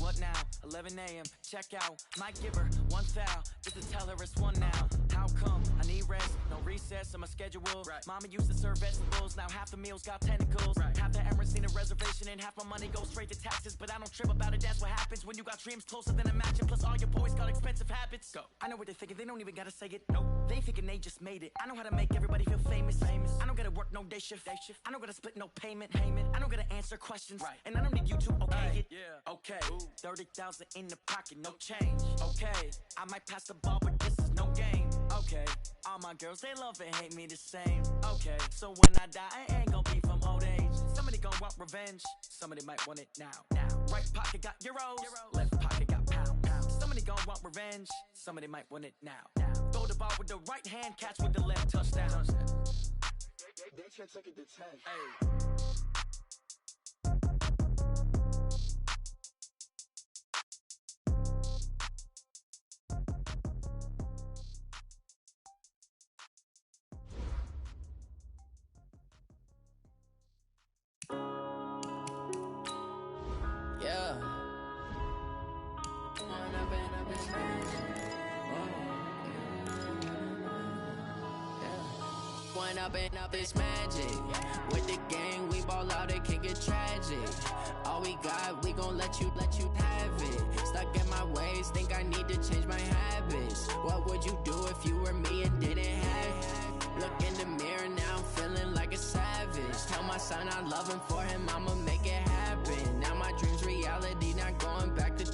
What now? 11 a.m. Check out. Might give her one foul just to tell her it's one now. How come? I need rest. No recess in my schedule. Right. Mama used to serve vegetables. Now half the meals got tentacles. Right. Half the Emirates need a reservation and half my money goes straight to taxes. But I don't trip about it. That's what happens when you got dreams closer than imagine. Plus all your boys got expensive habits. Go. I know what they're thinking. They don't even gotta say it. Nope. They thinking they just made it. I know how to make everybody feel famous. I don't gotta work no day shift. I don't gotta split no payment. I don't gotta answer questions. Right. And I don't need you to okay it. Yeah. Okay. 30,000 in the pocket, no change. Okay. I might pass the ball, but this is no game. Okay. All my girls, they love and hate me the same. Okay. So when I die, I ain't gonna be from old age. Somebody gonna want revenge. Somebody might want it now. Right pocket got euros. Left pocket got pounds. Somebody gonna want revenge. Somebody might want it now. Throw the ball with the right hand, catch with the left, touchdown. They can't take it to 10. Hey. Yeah. One up and up is magic. With the gang, we ball out, it can get tragic. All we got, we gon' let you have it. Stuck in my ways, think I need to change my habits. What would you do if you were me and didn't have it? Look in the mirror, now I'm feeling like a savage. Tell my son I love him, for him I'ma make it happen. Now my dream's reality, not going back to.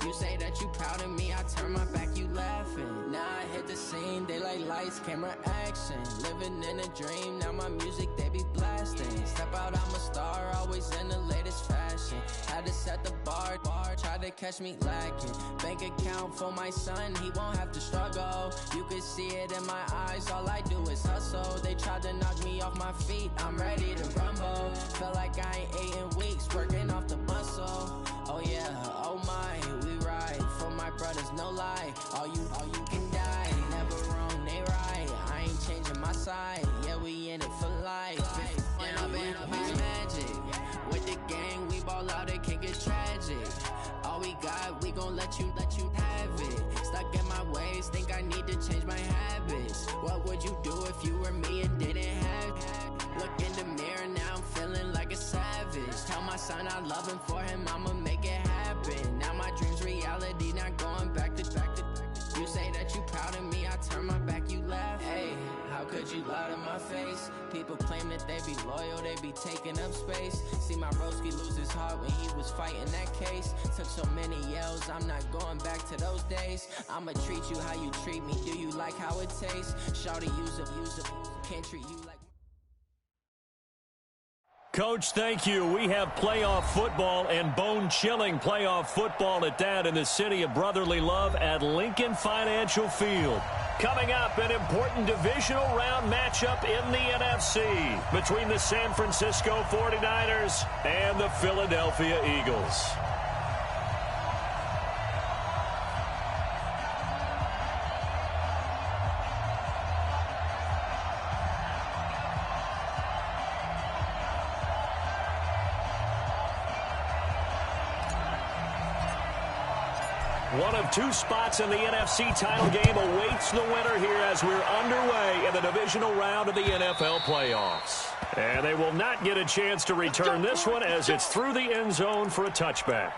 You say that you proud of me, I turn my back, you laughing. Now I hit the scene, they like lights, camera, action. Living in a dream, now my music, they be blasting. Step out, I'm a star, always in the latest fashion. Had to set the bar, try to catch me lacking. Bank account for my son, he won't have to struggle. You can see it in my eyes, all I do is hustle. They tried to knock me off my feet, I'm ready to rumble. Feel like I ain't ate in weeks, working off the muscle. Oh yeah, oh my, we ride for my brothers, no lie. All you can die, never wrong, they right. I ain't changing my side, yeah, we in it for life. And I've been magic. With the gang, we ball out, it can get tragic. All we got, we gon' let you have it. Stuck in my ways, think I need to change my habits. What would you do if you were me and didn't have it? Look in the mirror, now I'm feeling like a savage. Tell my son I love him, for him I'ma make it happen. Now my dream's reality, not going back to. You say that you proud of me, I turn my back, you laugh. Hey, how could you lie to my face? People claim that they be loyal, they be taking up space. See my broski lose his heart when he was fighting that case. Took so many yells, I'm not going back to those days. I'ma treat you how you treat me, do you like how it tastes? Shawty use up, can't treat you like. Coach, thank you. We have playoff football and bone-chilling playoff football at that in the city of brotherly love at Lincoln Financial Field. Coming up, an important divisional round matchup in the NFC between the San Francisco 49ers and the Philadelphia Eagles. One of two spots in the NFC title game awaits the winner here as we're underway in the divisional round of the NFL playoffs. And they will not get a chance to return this one as it's through the end zone for a touchback.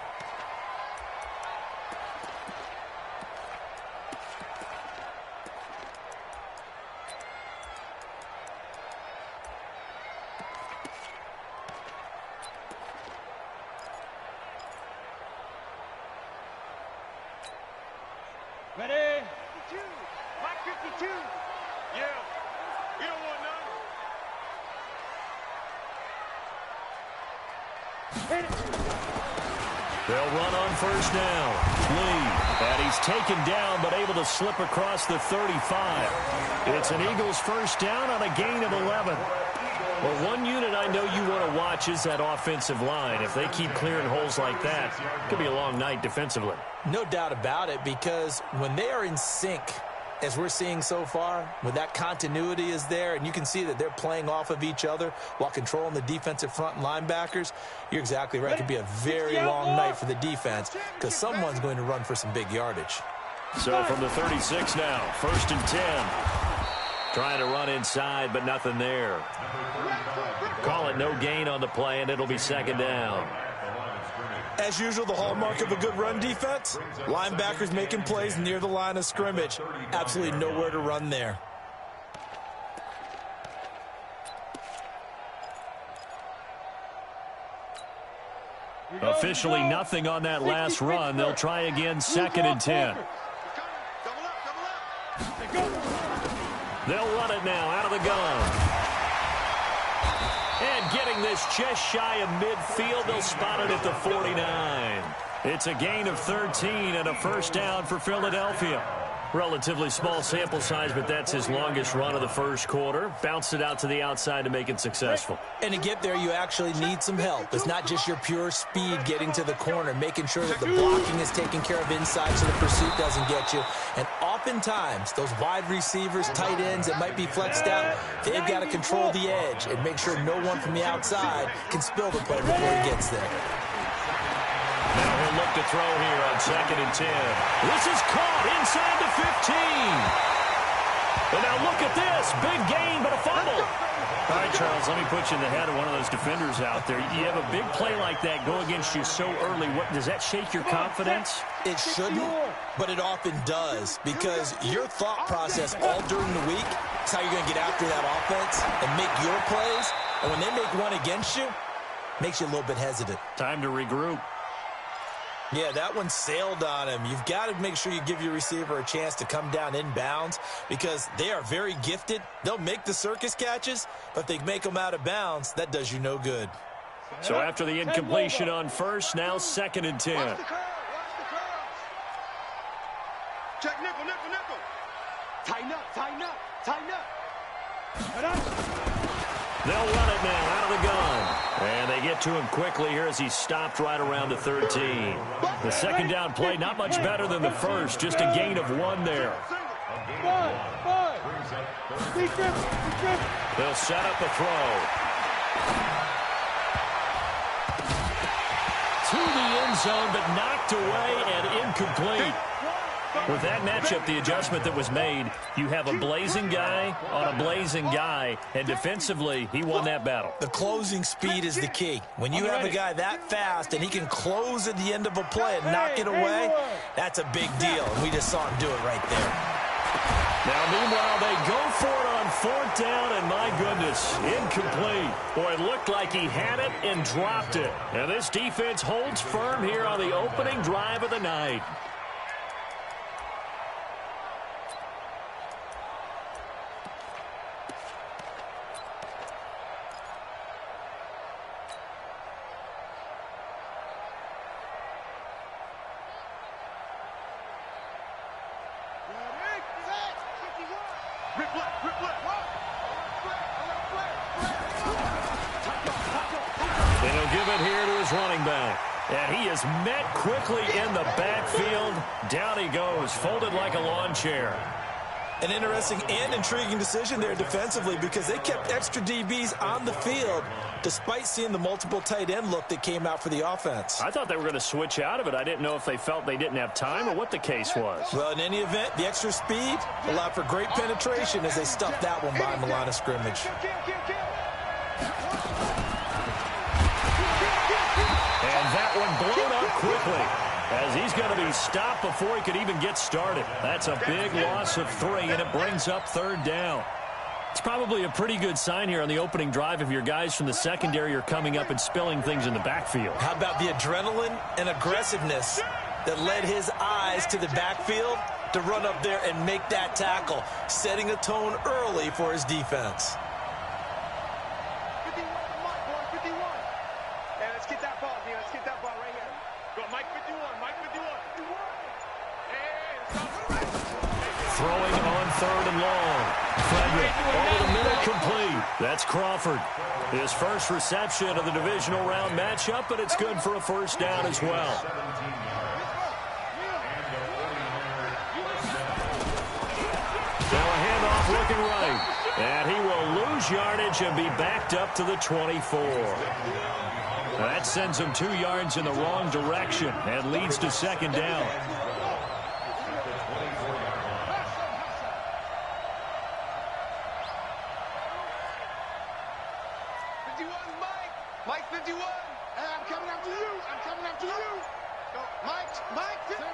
Ready? 52. Mike 52. Yeah. We don't want none. They'll run on first down. Lee. And he's taken down but able to slip across the 35. It's an Eagles first down on a gain of 11. Well, one unit I know you want to watch is that offensive line. If they keep clearing holes like that, it could be a long night defensively. No doubt about it, because when they are in sync, as we're seeing so far, when that continuity is there and you can see that they're playing off of each other while controlling the defensive front and linebackers, you're exactly right. It could be a very long night for the defense because someone's going to run for some big yardage. So from the 36 now, 1st and 10. Trying to run inside, but nothing there. Call it no gain on the play, and it'll be 2nd down. As usual, the hallmark of a good run defense, linebackers making plays near the line of scrimmage. Absolutely nowhere to run there. Officially nothing on that last run. They'll try again, 2nd and 10. They'll run it now out of the gun. And getting this just shy of midfield, they'll spot it at the 49. It's a gain of 13 and a 1st down for Philadelphia. Relatively small sample size, but that's his longest run of the 1st quarter. Bounced it out to the outside to make it successful. And to get there, you actually need some help. It's not just your pure speed getting to the corner, making sure that the blocking is taken care of inside so the pursuit doesn't get you. And oftentimes, those wide receivers, tight ends that might be flexed out, they've got to control the edge and make sure no one from the outside can spill the play before he gets there. Now he'll look to throw here on 2nd and 10. This is caught inside the 15. And now look at this. Big gain, but a fumble. All right, Charles, let me put you in the head of one of those defenders out there. You have a big play like that go against you so early. What, does that shake your confidence? It shouldn't, but it often does because your thought process all during the week is how you're going to get after that offense and make your plays. And when they make one against you, it makes you a little bit hesitant. Time to regroup. Yeah, that one sailed on him. You've got to make sure you give your receiver a chance to come down inbounds because they are very gifted. They'll make the circus catches, but if they make them out of bounds, that does you no good. So after the incompletion on 1st, now 2nd and 10. Watch the curl. Check nickel. Tighten up. They'll run it now out of the gun. And they get to him quickly here as he stopped right around the 13. The 2nd down play, not much better than the 1st, just a gain of 1 there. They'll set up a throw. To the end zone, but knocked away and incomplete. With that matchup, the adjustment that was made, you have a blazing guy on a blazing guy, and defensively, he won that battle. The closing speed is the key. When you have a guy that fast and he can close at the end of a play and knock it away, that's a big deal, and we just saw him do it right there. Now, meanwhile, they go for it on 4th down, and my goodness, incomplete. Boy, it looked like he had it and dropped it. And this defense holds firm here on the opening drive of the night. And he'll give it here to his running back. And he is met quickly in the backfield. Down he goes, folded like a lawn chair. An interesting and intriguing decision there defensively because they kept extra DBs on the field despite seeing the multiple tight end look that came out for the offense. I thought they were going to switch out of it. I didn't know if they felt they didn't have time or what the case was. Well, in any event, the extra speed allowed for great penetration as they stuffed that one behind the line of scrimmage. And that one blown up quickly as he's going to be stopped before he could even get started. That's a big loss of 3, and it brings up 3rd down. It's probably a pretty good sign here on the opening drive if your guys from the secondary are coming up and spilling things in the backfield. How about the adrenaline and aggressiveness that led his eyes to the backfield to run up there and make that tackle, setting a tone early for his defense. 51, hey, let's get that ball, dude. Let's get that ball right here. Go, Mike 51. Throwing on 3rd and long. Frederick over the middle, complete. That's Crawford. His first reception of the divisional round matchup, but it's good for a 1st down as well. looking right. And he will lose yardage and be backed up to the 24. That sends him 2 yards in the wrong direction and leads to second down. Mike 51. Hey, I'm coming after you. I'm coming after you. Go. Mike 51.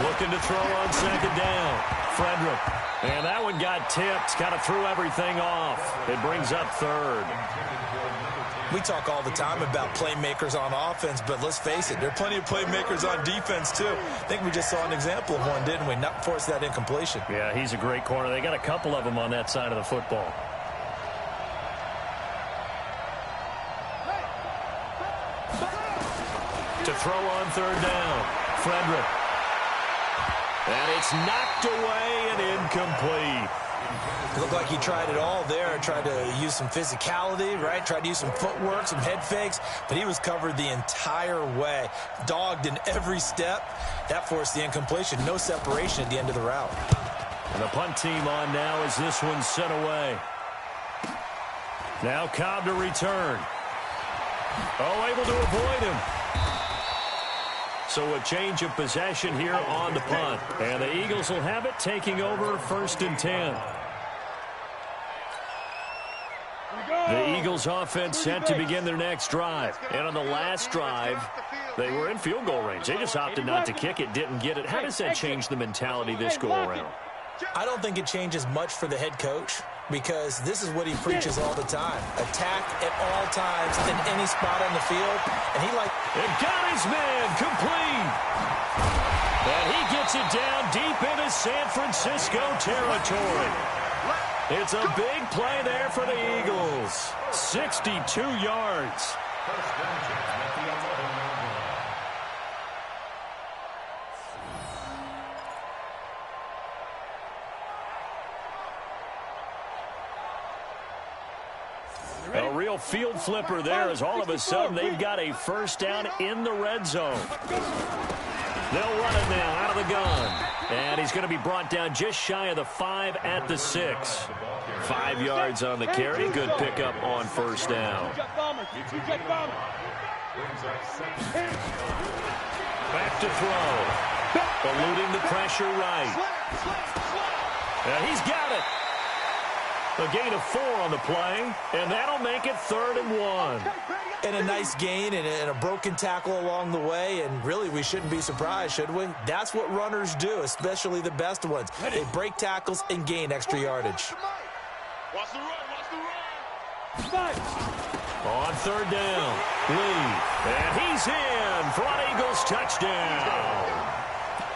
Looking to throw on second down. Frederick. And that one got tipped. Kind of threw everything off. It brings up third. We talk all the time about playmakers on offense, but let's face it, there are plenty of playmakers on defense, too. I think we just saw an example of one, didn't we? Not force that incompletion. Yeah, he's a great corner. They got a couple of them on that side of the football. To throw on third down. Frederick. And it's knocked away and incomplete. It looked like he tried it all there, tried to use some physicality, right? Tried to use some footwork, some head fakes, but he was covered the entire way. Dogged in every step. That forced the incompletion. No separation at the end of the route. And the punt team on now as this one's sent away. Now Cobb to return. Oh, able to avoid him. So a change of possession here on the punt. And the Eagles will have it, taking over 1st and 10. The Eagles offense set to begin their next drive. And on the last drive, they were in field goal range. They just opted not to kick it, didn't get it. How does that change the mentality this go-around? I don't think it changes much for the head coach, because this is what he preaches all the time. Attack at all times in any spot on the field. And he It got his man complete. And he gets it down deep into San Francisco territory. It's a big play there for the Eagles. 62 yards. A real field flipper there, as all of a sudden they've got a first down in the red zone. They'll run it now out of the gun. And he's going to be brought down just shy of the 5 at the 6. 5 yards on the carry. Good pickup on first down. Back to throw. Eluding the pressure right. And he's got it. A gain of 4 on the play, and that'll make it 3rd and 1. And a nice gain and a broken tackle along the way, and really we shouldn't be surprised, should we? That's what runners do, especially the best ones. They break tackles and gain extra yardage. Watch the run. On 3rd down, Lee, and he's in for an Eagles touchdown.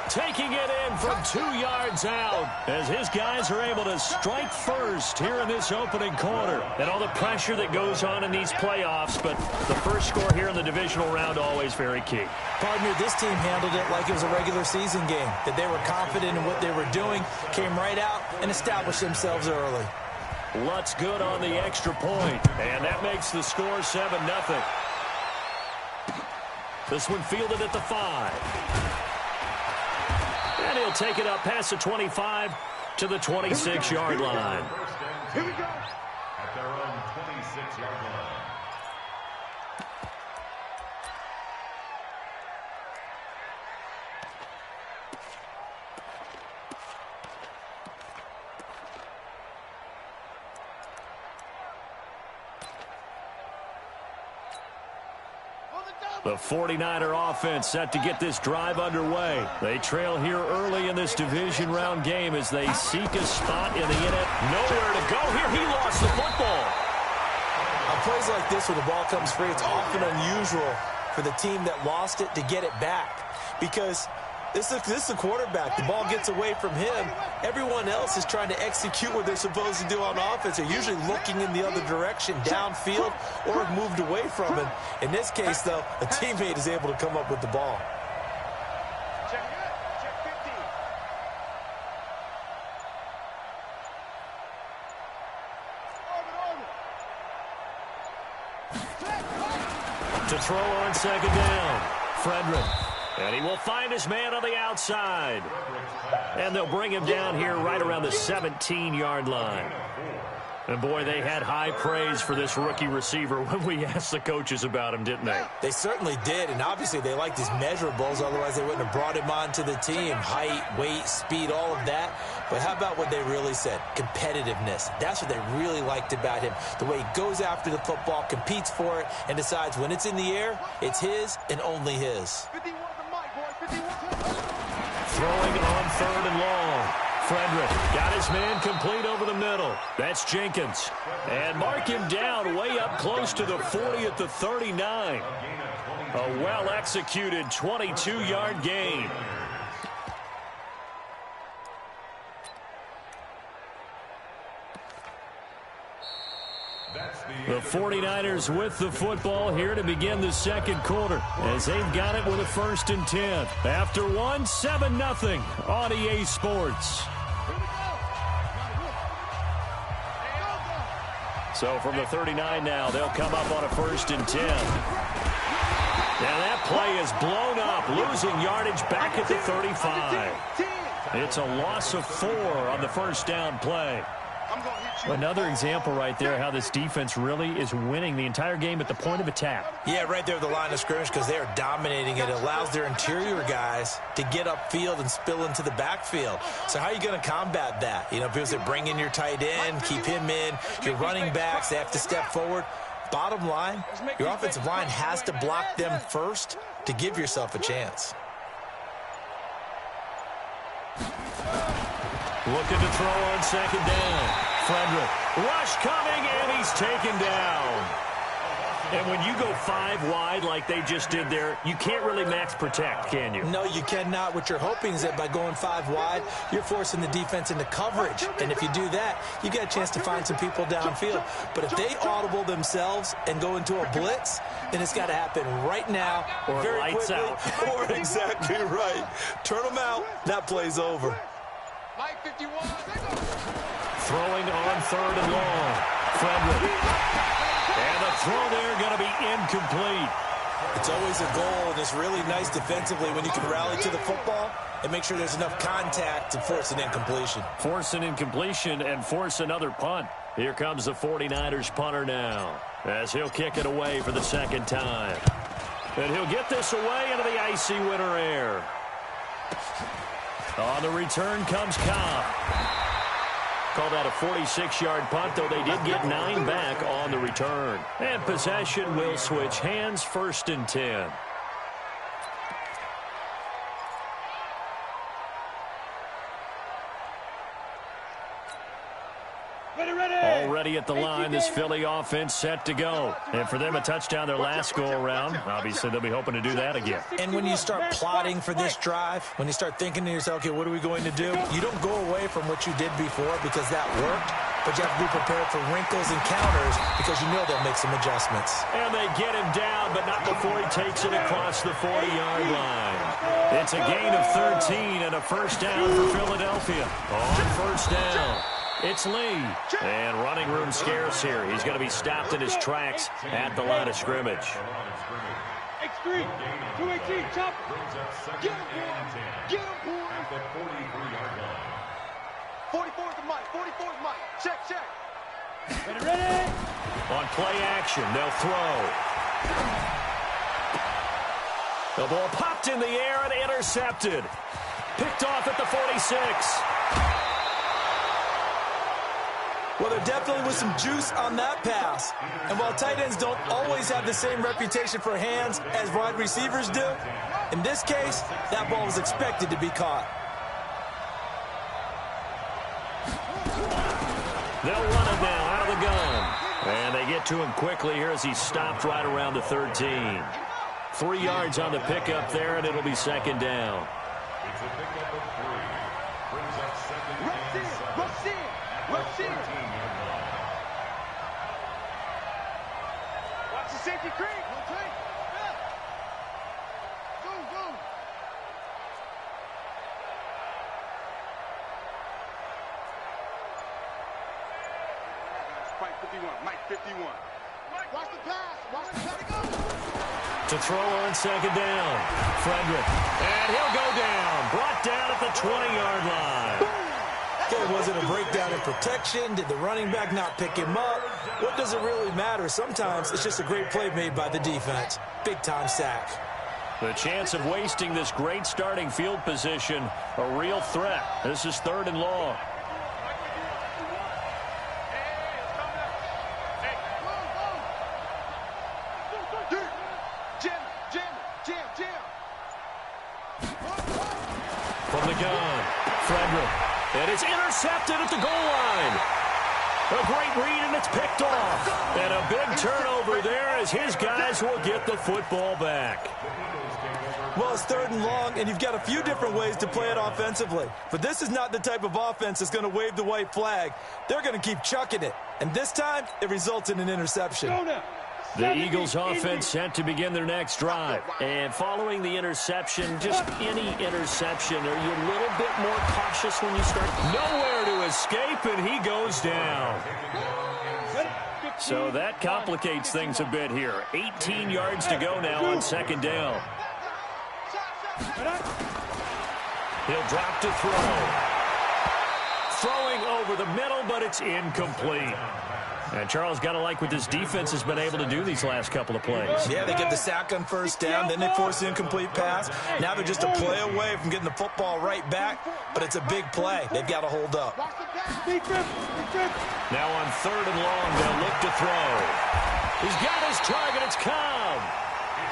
Taking it in from 2 yards out as his guys are able to strike first here in this opening quarter. And all the pressure that goes on in these playoffs, but the first score here in the divisional round always very key. Partner, this team handled it like it was a regular season game, that they were confident in what they were doing, came right out and established themselves early. Lutz good on the extra point, and that makes the score 7-0. This one fielded at the 5. And he'll take it up past the 25 to the 26-yard line. Here we go. At their own 26-yard line. The 49er offense set to get this drive underway. They trail here early in this division round game as they seek a spot in the NFL. Nowhere to go here. He lost the football. On plays like this where the ball comes free, it's often unusual for the team that lost it to get it back, because this is a quarterback. The ball gets away from him. Everyone else is trying to execute what they're supposed to do on offense. They're usually looking in the other direction, downfield, or have moved away from him. In this case, though, a teammate is able to come up with the ball. Check 50. To throw on second down, Frederick. And he will find his man on the outside. And they'll bring him down here right around the 17-yard line. And, boy, they had high praise for this rookie receiver when we asked the coaches about him, didn't they? They certainly did, and obviously they liked his measurables. Otherwise, they wouldn't have brought him onto the team. Height, weight, speed, all of that. But how about what they really said? Competitiveness. That's what they really liked about him. The way he goes after the football, competes for it, and decides when it's in the air, it's his and only his. Throwing on 3rd and long. Frederick got his man complete over the middle. That's Jenkins. And mark him down way up close to the 40 at the 39. A well-executed 22-yard gain. The 49ers with the football here to begin the second quarter as they've got it with a 1st and 10. After 7-0 on EA Sports. So from the 39 now, they'll come up on a 1st and 10. Now that play is blown up, losing yardage back at the 35. It's a loss of 4 on the 1st down play. Another example right there how this defense really is winning the entire game at the point of attack. Yeah, right there at the line of scrimmage because they are dominating it. It allows their interior guys to get upfield and spill into the backfield. So how are you going to combat that? You know, people say bring in your tight end, keep him in. Your running backs, they have to step forward. Bottom line, your offensive line has to block them first to give yourself a chance. Looking to throw on 2nd down. Frederick. Rush coming, and he's taken down. And when you go 5 wide like they just did there, you can't really max protect, can you? No, you cannot. What you're hoping is that by going 5 wide, you're forcing the defense into coverage. And if you do that, you got a chance to find some people downfield. But if they audible themselves and go into a blitz, then it's got to happen right now, or very lights quickly, out. Or exactly right. Turn them out. That play's over. Mike 51. Throwing on 3rd and long. Frederick. And the throw there going to be incomplete. It's always a goal, and it's really nice defensively when you can rally to the football and make sure there's enough contact to force an incompletion. Force an incompletion and force another punt. Here comes the 49ers punter now as he'll kick it away for the 2nd time. And he'll get this away into the icy winter air. On the return comes Cobb. Call that a 46-yard punt, though they did get 9 back on the return. And possession will switch hands, 1st and 10. Already at the line, this Philly offense set to go. And for them, a touchdown their last go-around. Obviously, they'll be hoping to do that again. And when you start plotting for this drive, when you start thinking to yourself, okay, what are we going to do? You don't go away from what you did before because that worked, but you have to be prepared for wrinkles and counters because you know they'll make some adjustments. And they get him down, but not before he takes it across the 40-yard line. It's a gain of 13 and a 1st down for Philadelphia. On 1st down. It's Lee. And running room scarce here. He's going to be stopped in his tracks at the line of scrimmage. X3, 218, chop. Get him, boy. Get him, boy. At the 43-yard line. 44 to Mike. 44 to Mike. Check, check. Ready? On play action, they'll throw. The ball popped in the air and intercepted. Picked off at the 46. Well, there definitely was some juice on that pass. And while tight ends don't always have the same reputation for hands as wide receivers do, in this case, that ball was expected to be caught. They'll run it now out of the gun. And they get to him quickly here as he stopped right around the 13. 3 yards on the pickup there, and it'll be 2nd down. It's a pickup of 3. Brings up 2nd and 7. Rush in. Rush in. Watch the safety creep. Okay. Go, go. Mike 51. Mike 51. Watch the pass. Watch the pass. Go. To throw on 2nd down. Frederick. And he'll go down. Brought down at the 20-yard line. Okay, was it a breakdown in protection? Did the running back not pick him up? What does it really matter? Sometimes it's just a great play made by the defense. Big-time sack. The chance of wasting this great starting field position, a real threat. This is 3rd and long. From the gun, Frederick. And it's intercepted at the goal line. A great read, and it's picked off. And a big turnover there as his guys will get the football back. Well, it's 3rd and long, and you've got a few different ways to play it offensively. But this is not the type of offense that's going to wave the white flag. They're going to keep chucking it. And this time, it results in an interception. The Eagles offense set to begin their next drive. And following the interception, just any interception, are you a little bit more cautious when you start? Nowhere to escape, and he goes down. So that complicates things a bit here. 18 yards to go now on 2nd down. He'll drop to throw. Throwing over the middle, but it's incomplete. And Charles, got to like what this defense has been able to do these last couple of plays. Yeah, they get the sack on 1st down, then they force the incomplete pass. Now they're just a play away from getting the football right back, but it's a big play. They've got to hold up. Now on 3rd and long, they'll look to throw. He's got his target. It's Cobb.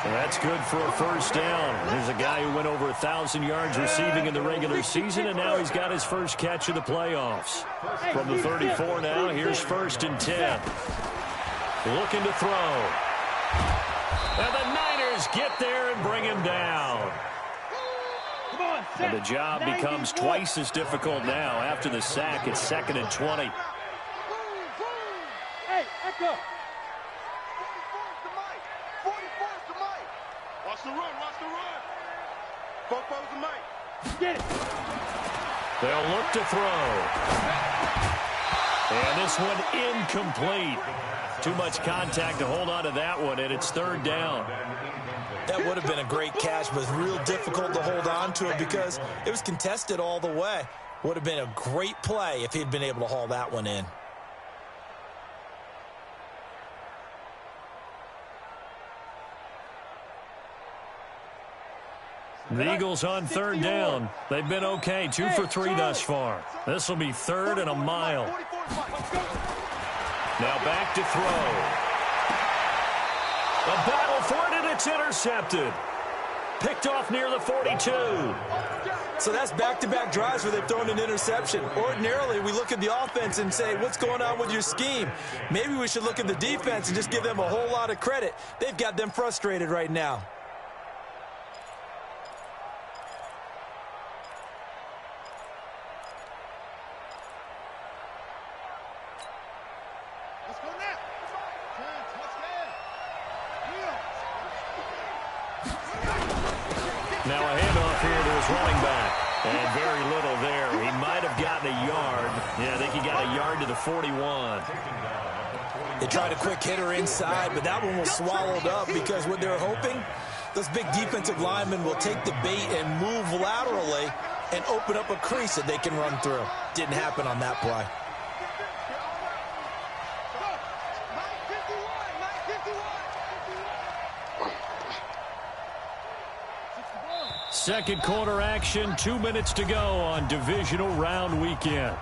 And that's good for a 1st down. There's a guy who went over 1,000 yards receiving in the regular season, and now he's got his first catch of the playoffs. From the 34 now, here's 1st and 10. Looking to throw. And the Niners get there and bring him down. And the job becomes twice as difficult now. After the sack, it's 2nd and 20. Hey, echo. Watch the run, watch the run. Four's the mic. Get it. They'll look to throw. And this one incomplete. Too much contact to hold on to that one, and it's 3rd down. That would have been a great catch, but real difficult to hold on to it because it was contested all the way. Would have been a great play if he'd been able to haul that one in. The Eagles on 3rd down. They've been okay, 2 for 3 thus far. This will be 3rd and a mile. Now back to throw. A battle for it, and it's intercepted. Picked off near the 42. So that's back-to-back drives where they've thrown an interception. Ordinarily, we look at the offense and say, what's going on with your scheme? Maybe we should look at the defense and just give them a whole lot of credit. They've got them frustrated right now. Now a handoff here to his running back. And very little there. He might have gotten a yard. Yeah, I think he got a yard to the 41. They tried a quick hitter inside, but that one was swallowed up because what they're hoping, those big defensive linemen will take the bait and move laterally and open up a crease that they can run through. Didn't happen on that play. Second quarter action, 2 minutes to go on divisional round weekend.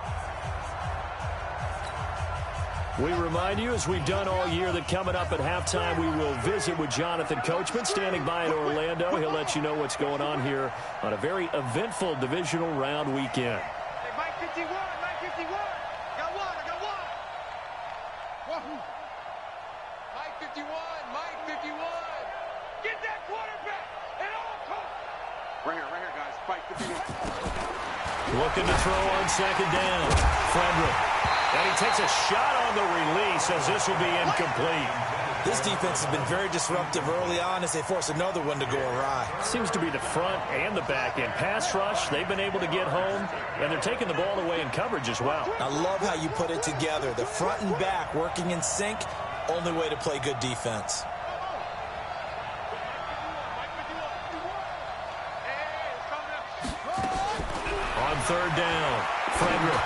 We remind you, as we've done all year, that coming up at halftime, we will visit with Jonathan Coachman, standing by in Orlando. He'll let you know what's going on here on a very eventful divisional round weekend. Hey, Mike 51, Mike 51. Got one, I got one. Wahoo. Mike 51, Mike 51. Get that quarterback at all costs. Right here, guys. Mike 51. Looking to throw on 2nd down. Frederick. And he takes a shot on the release as this will be incomplete. This defense has been very disruptive early on as they force another one to go awry. Seems to be the front and the back end. Pass rush, they've been able to get home, and they're taking the ball away in coverage as well. I love how you put it together. The front and back working in sync, only way to play good defense. On third down, Frederick.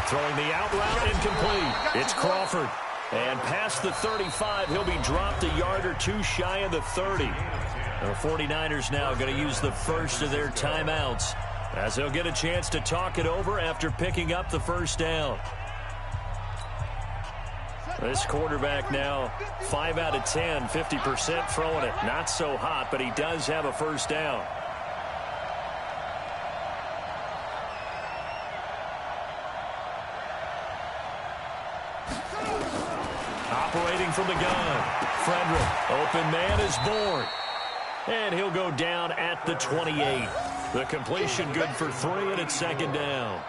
Throwing the out route incomplete. It's Crawford. And past the 35, he'll be dropped a yard or two shy of the 30. The 49ers now going to use the first of their timeouts as they'll get a chance to talk it over after picking up the first down. This quarterback now 5 out of 10, 50% throwing it. Not so hot, but he does have a first down. Operating from the gun, Frederick. Open man is born. And he'll go down at the 28. The completion good for 3, and it's second down.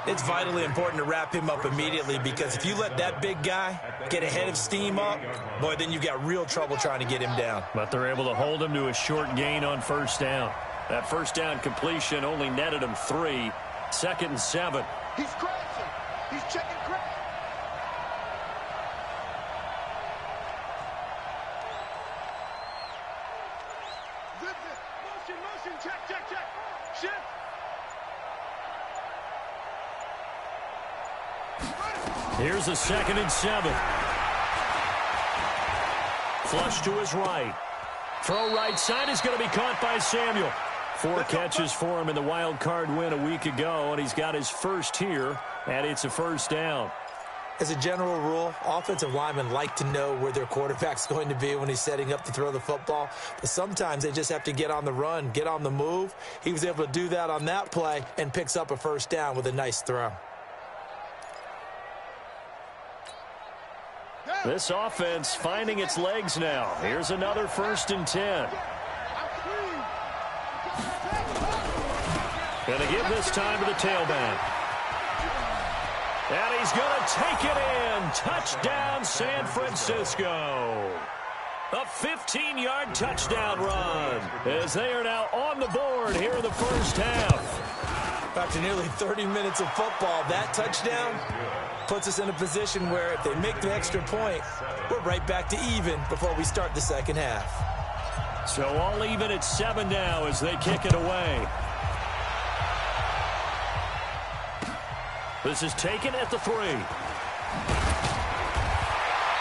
It's vitally important to wrap him up immediately, because if you let that big guy get ahead of steam up, boy, then you've got real trouble trying to get him down. But they're able to hold him to a short gain on first down. That first down completion only netted him 3. Second and 7. He's crashing. He's checking crash. Motion, check. Shift. Here's a second and 7. Flush to his right. Throw right side is going to be caught by Samuel. 4 catches for him in the wild card win a week ago, and he's got his first here, and it's a first down. As a general rule, offensive linemen like to know where their quarterback's going to be when he's setting up to throw the football. But sometimes they just have to get on the run, get on the move. He was able to do that on that play and picks up a first down with a nice throw. This offense finding its legs now. Here's another first and 10. Going to give this time to the tailback. And he's going to take it in. Touchdown, San Francisco. A 15-yard touchdown run as they are now on the board here in the first half. After nearly 30 minutes of football, that touchdown puts us in a position where if they make the extra point, we're right back to even before we start the second half. So all even at 7 now as they kick it away. This is taken at the 3.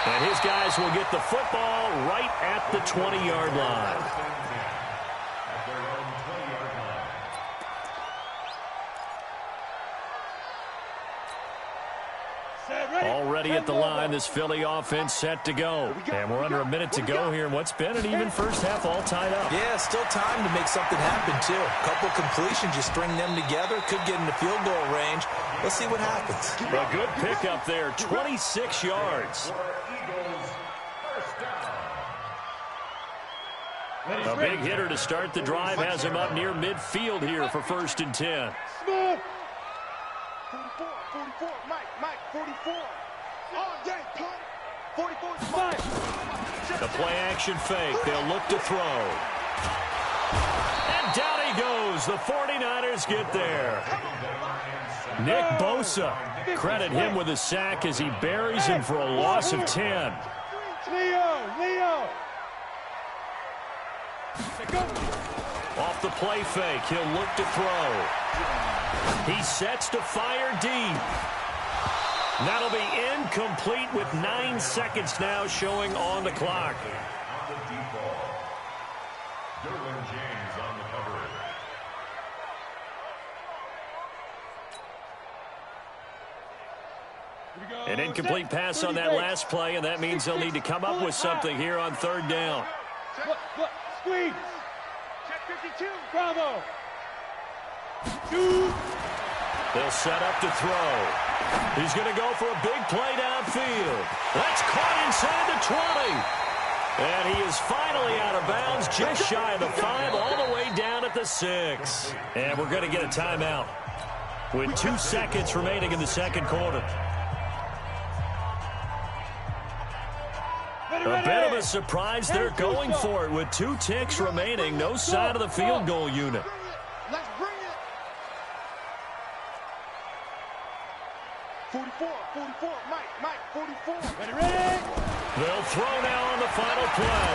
And his guys will get the football right at the 20-yard line. Already at the line, this Philly offense set to go. And we're under a minute to go here in what's been an even first half, all tied up. Yeah, still time to make something happen, too. A couple completions, you string them together, could get into field goal range. Let's see what happens. A good pickup there, 26 yards. A big hitter to start the drive has him up near midfield here for first and 10. 44, Mike, 44. All day, punt. 44 is Mike. The play action fake. They'll look to throw. And down he goes. The 49ers get there. Nick Bosa. Credit him with a sack as he buries him for a loss of 10. Leo. Off the play fake. He'll look to throw. He sets to fire deep. That'll be incomplete with 9 seconds now showing on the clock. An incomplete pass on that last play, and that means they'll need to come up with something here on third down. Squeeze. Check 52. Bravo. They'll set up to throw. He's going to go for a big play downfield. That's caught inside the 20. And he is finally out of bounds, just shy of the 5, all the way down at the 6. And we're going to get a timeout with 2 seconds remaining in the second quarter. A bit of a surprise. They're going for it with 2 ticks remaining. No sign of the field goal unit. Let's bring it. 44, Mike, 44. Ready. They'll throw now on the final play.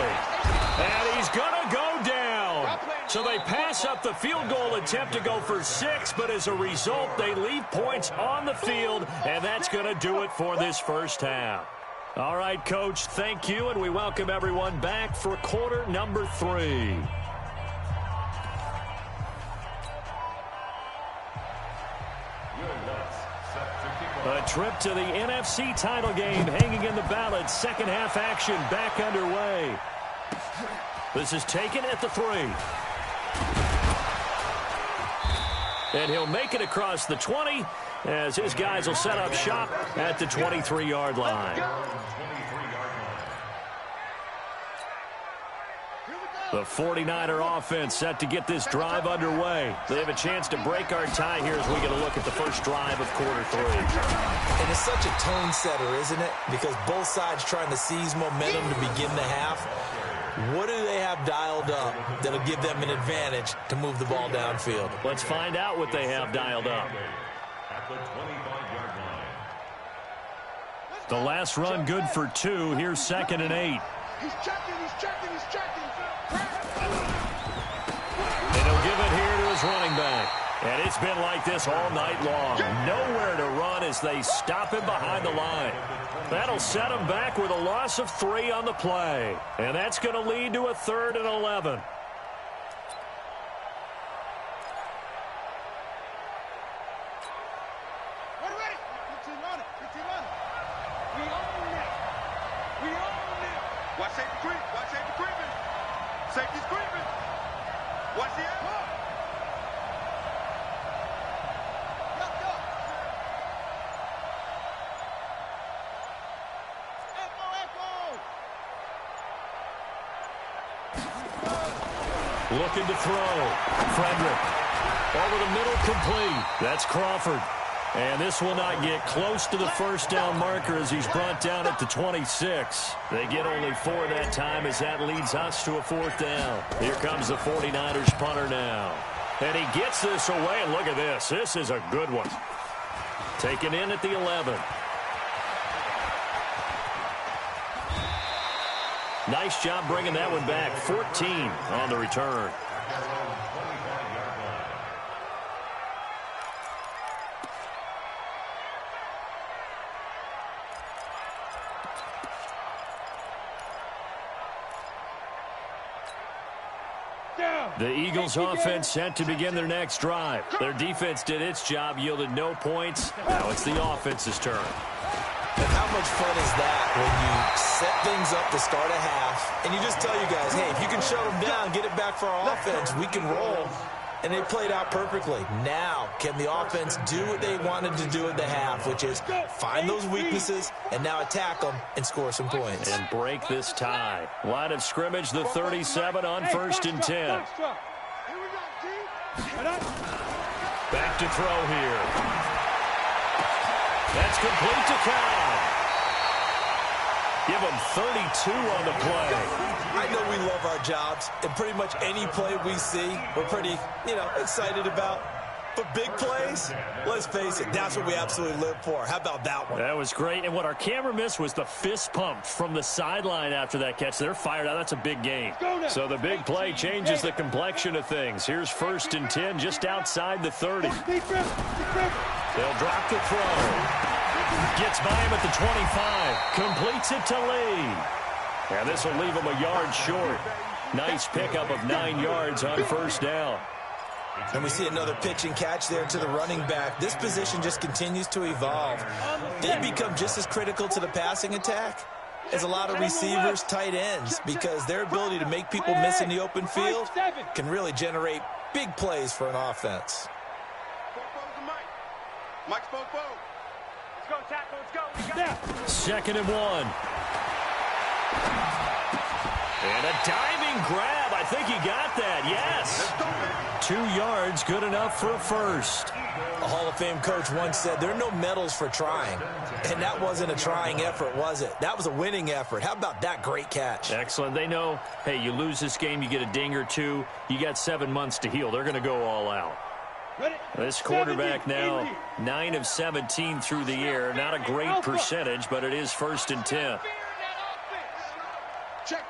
And he's going to go down. So they pass up the field goal attempt to go for 6, but as a result, they leave points on the field, and that's going to do it for this first half. All right, Coach, thank you, and we welcome everyone back for quarter number 3. A trip to the NFC title game hanging in the balance. Second half action back underway. This is taken at the 3. And he'll make it across the 20 as his guys will set up shop at the 23-yard line. The 49er offense set to get this drive underway. They have a chance to break our tie here as we get a look at the first drive of quarter 3. And it's such a tone setter, isn't it? Because both sides trying to seize momentum to begin the half. What do they have dialed up that'll give them an advantage to move the ball downfield? Let's find out what they have dialed up. At the 25-yard line. The last run good for 2. Here's 2nd and 8. He's checking, he's checking, he's checking. And he'll give it here to his running back. And it's been like this all night long. Nowhere to run as they stop him behind the line. That'll set him back with a loss of 3 on the play. And that's going to lead to a 3rd and 11. Watch safety creep. Watch safety creeping. Safety's creeping. Watch the end. Looking to throw. Frederick. Over the middle, complete. That's Crawford. And this will not get close to the first down marker as he's brought down at the 26. They get only 4 that time as that leads us to a 4th down. Here comes the 49ers punter now. And he gets this away. And look at this. This is a good one. Taken in at the 11. Nice job bringing that one back. 14 on the return. The Eagles offense set to begin their next drive. Their defense did its job, yielded no points. Now it's the offense's turn. And how much fun is that when you set things up to start a half and you just tell you guys, hey, if you can shut them down, get it back for our offense, we can roll. And they played out perfectly. Now, can the offense do what they wanted to do at the half, which is find those weaknesses and now attack them and score some points. And break this tie. Line of scrimmage, the 37 on 1st and 10. Back to throw here. That's complete to Cobb. Give him 32 on the play. I know we love our jobs, and pretty much any play we see, we're pretty, excited about. But big plays, let's face it, that's what we absolutely live for. How about that one? That was great. And what our camera missed was the fist pump from the sideline after that catch. They're fired out. That's a big game. So the big play changes the complexion of things. Here's 1st and 10 just outside the 30. They'll drop the throw. Gets by him at the 25. Completes it to Lee. And this will leave him a yard short. Nice pickup of 9 yards on 1st down. And we see another pitch and catch there to the running back. This position just continues to evolve. They become just as critical to the passing attack as a lot of receivers, tight ends, because their ability to make people miss in the open field can really generate big plays for an offense. Mike's Let's go, tackle, let's go. 2nd and 1. And a diving grab. I think he got that. Yes. 2 yards, good enough for a first. A Hall of Fame coach once said, there are no medals for trying. And that wasn't a trying effort, was it? That was a winning effort. How about that great catch? Excellent. They know, hey, you lose this game, you get a ding or two. You got 7 months to heal. They're going to go all out. This quarterback now 9 of 17 through the air. Not a great percentage, but it is 1st and 10. Check.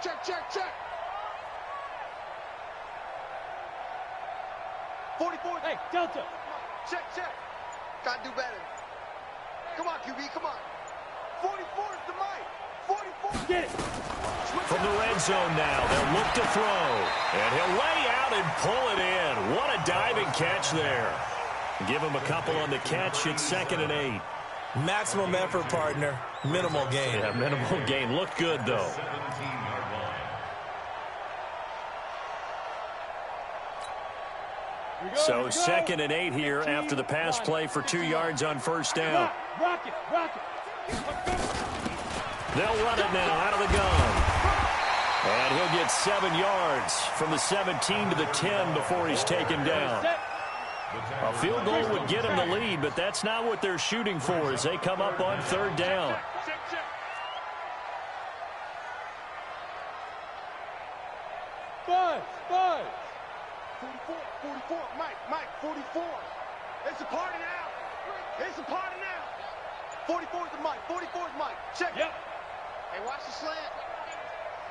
44. Hey, Delta. Check. Gotta do better. Come on, QB, come on. 44 is the mic. 44. Get it. From the red zone now, they'll look to throw. And he'll lay out and pull it in. What a diving catch there. Give him a couple on the catch. It's 2nd and 8. Maximum effort, partner. Minimal gain. Yeah, minimal gain. Looked good, though. So 2nd and 8 here after the pass play for 2 yards on first down. Rock it. They'll run it now out of the gun. And he'll get 7 yards from the 17 to the 10 before he's taken down. A field goal would get him the lead, but that's not what they're shooting for as they come up on 3rd down. Five. 44. Mike, 44. It's a party now. 44 is the mic. 44 is Mike. Check it. Yep. Hey, watch the slant.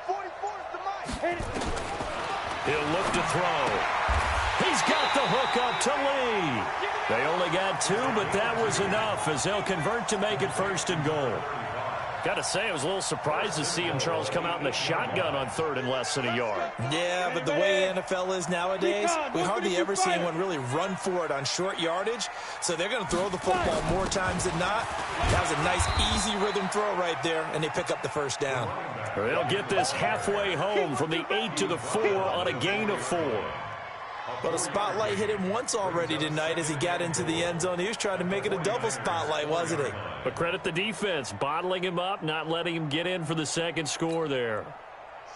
44 is the mic. Hit it. He'll look to throw. He's got the hook up to Lee. They only got 2, but that was enough as they'll convert to make it 1st and goal. Got to say, I was a little surprised to see him, Charles, come out in the shotgun on 3rd and less than a yard. Yeah, but the way NFL is nowadays, we hardly ever see anyone really run for it on short yardage. So they're going to throw the football more times than not. That was a nice, easy rhythm throw right there, and they pick up the 1st down. They'll get this halfway home from the 8 to the 4 on a gain of 4. But a spotlight hit him once already tonight as he got into the end zone. He was trying to make it a double spotlight, wasn't he? But credit the defense, bottling him up, not letting him get in for the 2nd score there.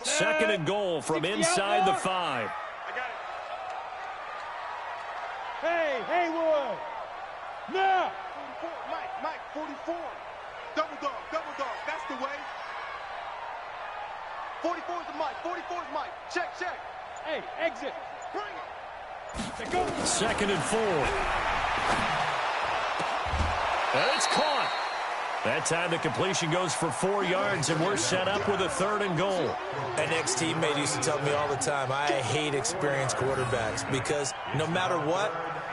2nd and goal from inside the 5. I got it. Hey, Wood. Now. 44, Mike, 44. Double dog. That's the way. 44 is the mic. 44 is Mike. Check. Hey, exit. Bring it. 2nd and 4. And it's caught. That time the completion goes for 4 yards, and we're set up with a 3rd and goal. An ex-teammate used to tell me all the time, I hate experienced quarterbacks because no matter what,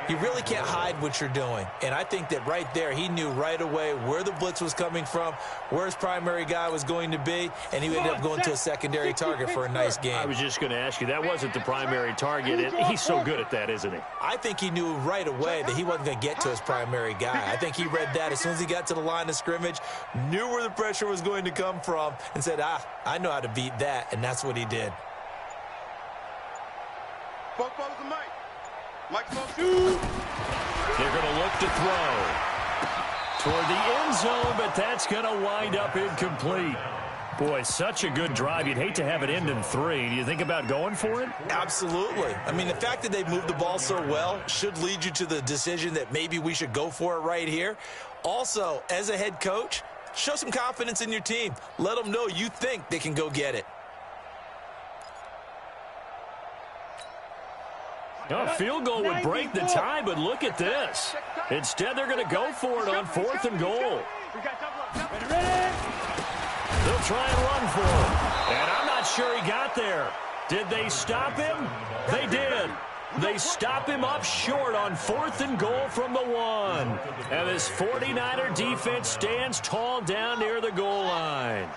you really can't hide what you're doing. And I think that right there, he knew right away where the blitz was coming from, where his primary guy was going to be, and he ended up going to a secondary target for a nice game. I was just going to ask you, that wasn't the primary target. He's so good at that, isn't he? I think he knew right away that he wasn't going to get to his primary guy. I think he read that as soon as he got to the line of scrimmage, knew where the pressure was going to come from, and said, I know how to beat that, and that's what he did. Both balls are Mike. Mike's supposed to. They're going to look to throw toward the end zone, but that's going to wind up incomplete. Boy, such a good drive. You'd hate to have it end in 3. Do you think about going for it? Absolutely. I mean, the fact that they've moved the ball so well should lead you to the decision that maybe we should go for it right here. Also, as a head coach, show some confidence in your team. Let them know you think they can go get it. A field goal would break the tie, but look at this. Instead, they're going to go for it on 4th and goal. They'll try and run for it. And I'm not sure he got there. Did they stop him? They did. They stop him up short on 4th and goal from the 1. And this 49er defense stands tall down near the goal line.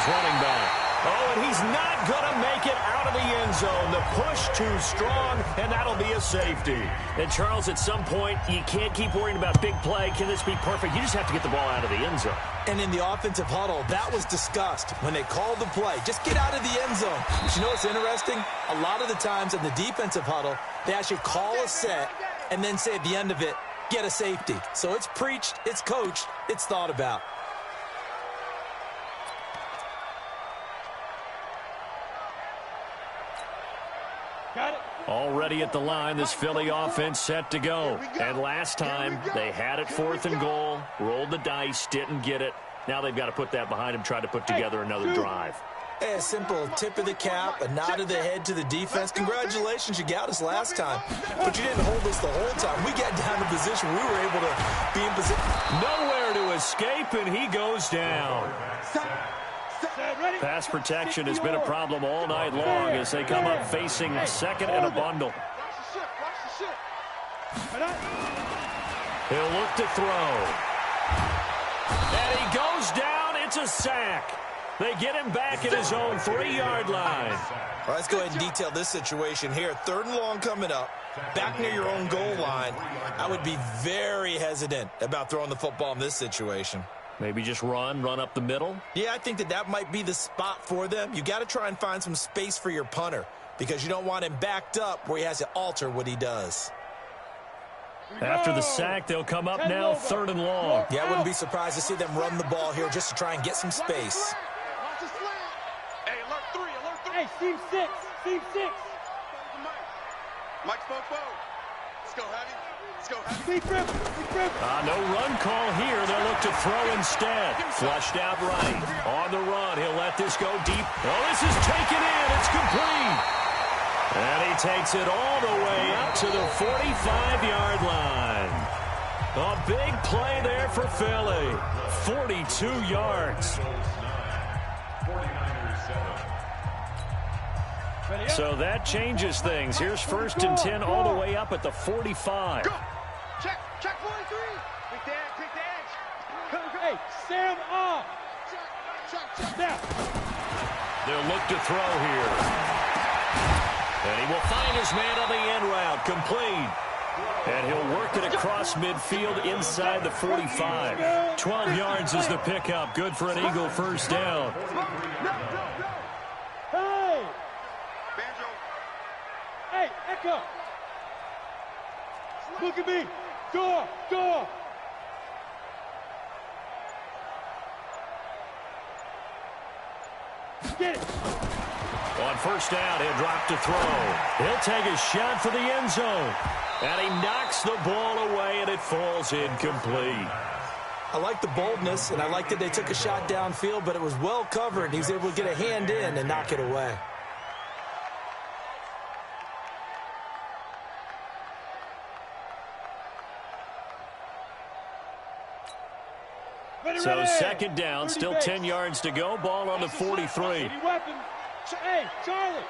Running back. Oh, and he's not going to make it out of the end zone. The push too strong, and that'll be a safety. And, Charles, at some point, you can't keep worrying about big play. Can this be perfect? You just have to get the ball out of the end zone. And in the offensive huddle, that was discussed when they called the play. Just get out of the end zone. But you know what's interesting? A lot of the times in the defensive huddle, they actually call a set and then say at the end of it, get a safety. So it's preached, it's coached, it's thought about. Already at the line, this Philly offense set to go. And last time, they had it 4th and goal, rolled the dice, didn't get it. Now they've got to put that behind them, try to put together another drive. Hey, a simple tip of the cap, a nod of the head to the defense. Congratulations, you got us last time. But you didn't hold us the whole time. We got down to position. We were able to be in position. Nowhere to escape, and he goes down. Pass protection has been a problem all night long as they come up facing second and a bundle. He'll look to throw. And he goes down. It's a sack. They get him back at his own 3-yard line. Well, let's go ahead and detail this situation here. 3rd and long coming up, back near your own goal line. I would be very hesitant about throwing the football in this situation. Maybe just run up the middle? Yeah, I think that might be the spot for them. You got to try and find some space for your punter because you don't want him backed up where he has to alter what he does. After the sack, they'll come up now 3rd and long. Yeah, I wouldn't be surprised to see them run the ball here just to try and get some space. Hey, alert 3, alert 3. Hey, team 6, team 6. Mike Fofo. Let's go, Heavy. Let's go, Heavy. No run call here. They'll look to throw instead. Flushed out right. On the run, he'll let this go deep. Oh, this is taken in. It's complete. And he takes it all the way up to the 45-yard line. A big play there for Philly. 42 yards. So that changes things. Here's 1st and 10 all the way up at the 45. Go. Check 43. Quick the edge. Hey, Sam off. Check. Snap. They'll look to throw here. And he will find his man on the end route. Complete. And he'll work it across midfield inside the 45. 12 yards is the pickup. Good for an Eagle 1st down. Hey. Banjo. Hey, Echo. Look at me. Door. Get it. On 1st down, he'll drop to throw. He'll take a shot for the end zone. And he knocks the ball away, and it falls incomplete. I like the boldness, and I like that they took a shot downfield, but it was well covered. He was able to get a hand in and knock it away. Ready, So ready. 2nd down, still 10 yards to go. Ball on the 43. Any weapons? Hey, Charlie.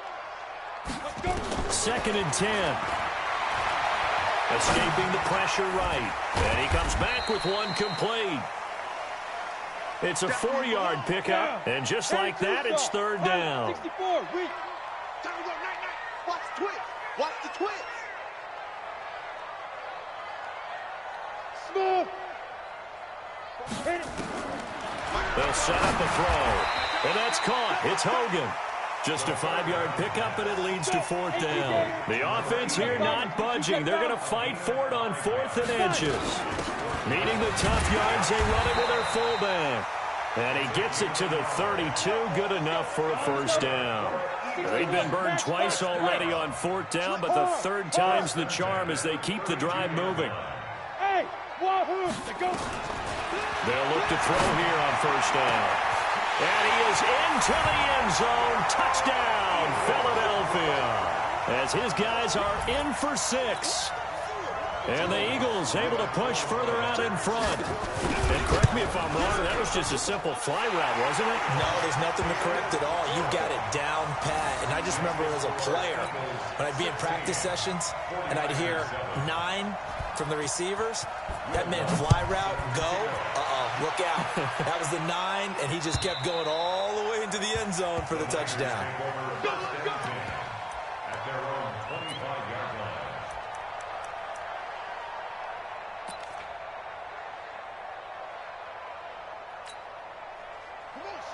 Let's go. 2nd and 10. Escaping the pressure right. And he comes back with one complete. It's a 4-yard pickup. And just like that, it's 3rd down. 64, weak. Time to go, night. Watch the twist. Watch the twist. Smooth. Hit it. They'll set up a throw. And that's caught. It's Hogan. Just a 5-yard pickup, and it leads to 4th down. The offense here not budging. They're going to fight for it on 4th and inches. Needing the tough yards, they run it with their fullback. And he gets it to the 32. Good enough for a 1st down. They've been burned twice already on 4th down, but the 3rd time's the charm as they keep the drive moving. Hey, wahoo. Go. They'll look to throw here on 1st down. And he is into the end zone. Touchdown, Philadelphia. As his guys are in for 6. And the Eagles able to push further out in front. And correct me if I'm wrong, that was just a simple fly route, wasn't it? No, there's nothing to correct at all. You got it down pat. And I just remember as a player, when I'd be in practice sessions, and I'd hear 9 from the receivers, that meant fly route, go, look out. That was the 9, and he just kept going all the way into the end zone for the touchdown.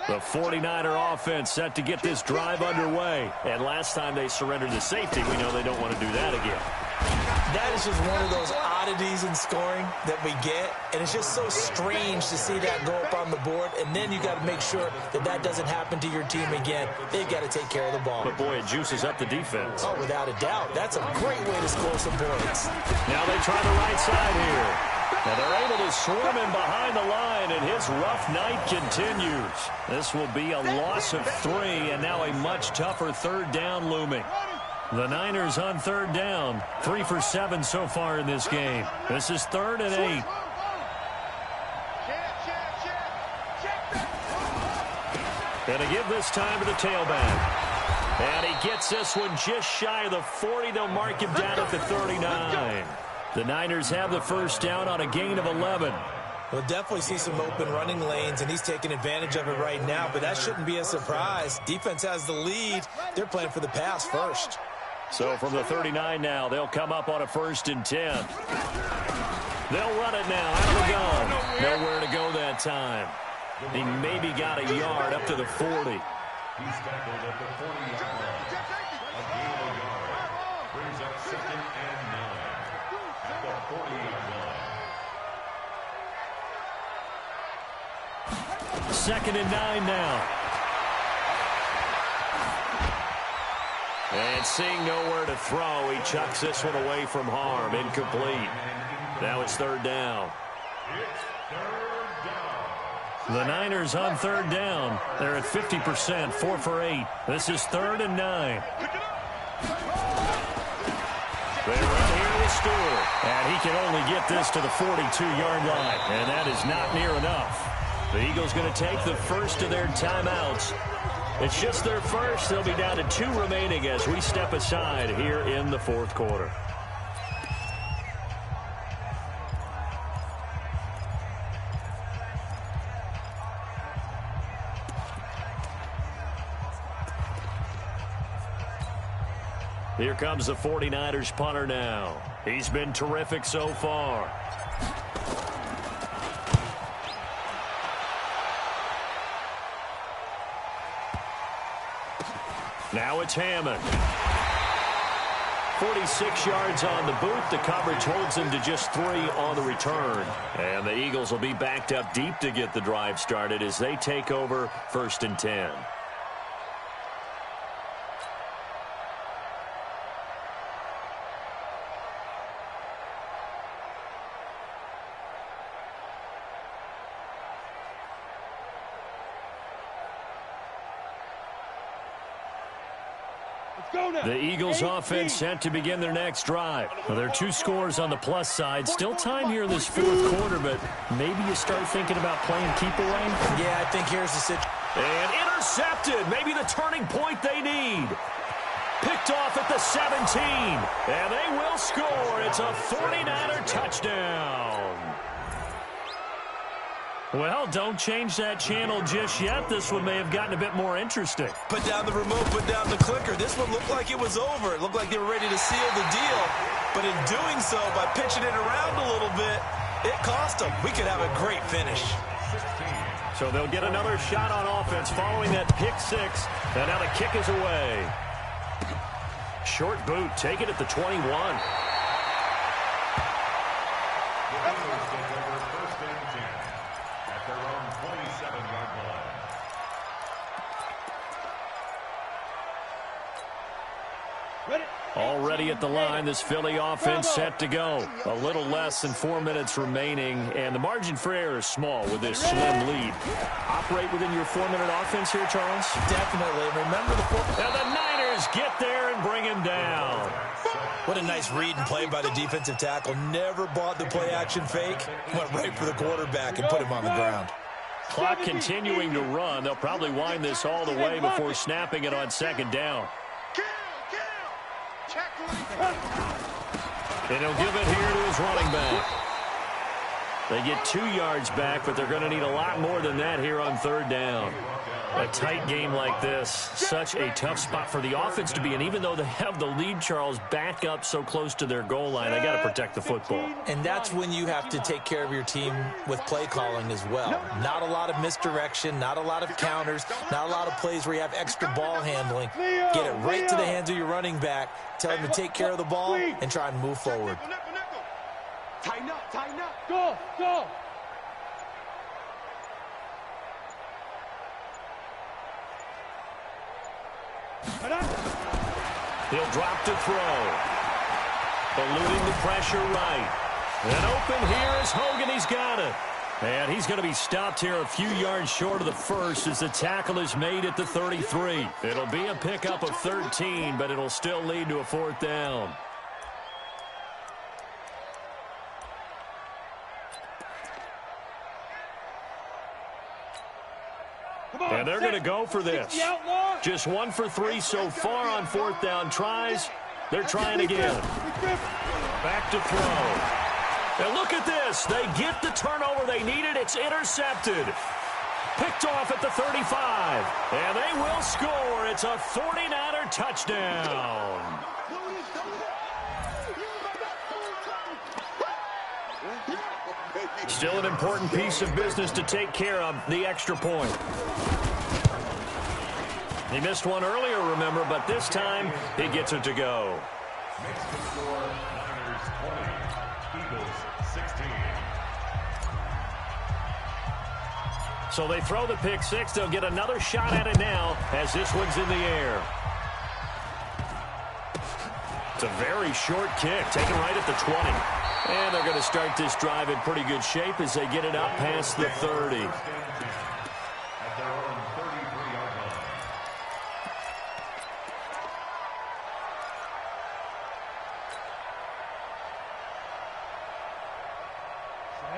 The 49er offense set to get this drive underway. And last time they surrendered the safety, we know they don't want to do that again. That is just one of those oddities in scoring that we get, and it's just so strange to see that go up on the board, and then you got to make sure that that doesn't happen to your team again. They've got to take care of the ball. But, boy, it juices up the defense. Oh, without a doubt. That's a great way to score some points. Now they try the right side here. Now they're able to swarm him behind the line, and his rough night continues. This will be a loss of 3, and now a much tougher third down looming. The Niners on third down, 3 for 7 so far in this game. This is 3rd and 8. And to give this time to the tailback. And he gets this one just shy of the 40. They'll mark him down at the 39. The Niners have the first down on a gain of 11. We'll definitely see some open running lanes, and he's taking advantage of it right now, but that shouldn't be a surprise. Defense has the lead. They're playing for the pass first. So from the 39 now, they'll come up on a 1st and 10. They'll run it now out of the gun. Nowhere to go that time. He maybe got a yard up to the 40. He's tackled at the 40-yard line. A gain of a yard. Brings up 2nd and 9 at the 40-yard line. 2nd and 9 now. And seeing nowhere to throw, he chucks this one away from harm. Incomplete. Now it's 3rd down. It's 3rd down. The Niners on 3rd down. They're at 50%, 4 for 8. This is 3rd and 9. They run here to Stewart. And he can only get this to the 42-yard line. And that is not near enough. The Eagles going to take the first of their timeouts. It's just their first. They'll be down to 2 remaining as we step aside here in the 4th quarter. Here comes the 49ers punter now. He's been terrific so far. Now it's Hammond. 46 yards on the boot. The coverage holds him to just 3 on the return. And the Eagles will be backed up deep to get the drive started as they take over 1st and 10. The Eagles offense set to begin their next drive. Well, there are 2 scores on the plus side. Still time here in this 4th quarter, but maybe you start thinking about playing keep away. Yeah, I think here's the situation. And intercepted. Maybe the turning point they need. Picked off at the 17. And they will score. It's a 49er touchdown. Well, don't change that channel just yet. This one may have gotten a bit more interesting. Put down the remote, put down the clicker. This one looked like it was over. It looked like they were ready to seal the deal. But in doing so, by pitching it around a little bit, it cost them. We could have a great finish. So they'll get another shot on offense following that pick 6. And now the kick is away. Short boot, take it at the 21. Already at the line, this Philly offense set to go. A little less than 4 minutes remaining, and the margin for error is small with this slim lead. Operate within your 4-minute offense here, Charles? Definitely. Remember the 4. And the Niners get there and bring him down. What a nice read and play by the defensive tackle. Never bought the play-action fake. Went right for the quarterback and put him on the ground. Clock continuing to run. They'll probably wind this all the way before snapping it on 2nd down. And he'll give it here to his running back. They get 2 yards back, but they're going to need a lot more than that here on 3rd down. A tight game like this, such a tough spot for the offense to be in. Even though they have the lead, Charles, back up so close to their goal line, they got to protect the football. And that's when you have to take care of your team with play calling as well. Not a lot of misdirection, not a lot of counters, not a lot of plays where you have extra ball handling. Get it right to the hands of your running back, tell him to take care of the ball, and try and move forward. Tighten up, tighten up. Go, go. He'll drop to throw. Eluding the pressure right. And open here is Hogan. He's got it. And he's going to be stopped here a few yards short of the first as the tackle is made at the 33. It'll be a pickup of 13, but it'll still lead to a 4th down. And they're going to go for this. Just 1 for 3 so far on 4th down tries. They're trying again. Back to throw. And look at this. They get the turnover they needed. It's intercepted. Picked off at the 35. And they will score. It's a 49er touchdown. Still an important piece of business to take care of, the extra point. He missed one earlier, remember, but this time he gets it to go. Makes the score Niners 20, Eagles 16. So they throw the pick six. They'll get another shot at it now as this one's in the air. It's a very short kick, taken right at the 20. And they're going to start this drive in pretty good shape as they get it up past the 30. At their own 33-yard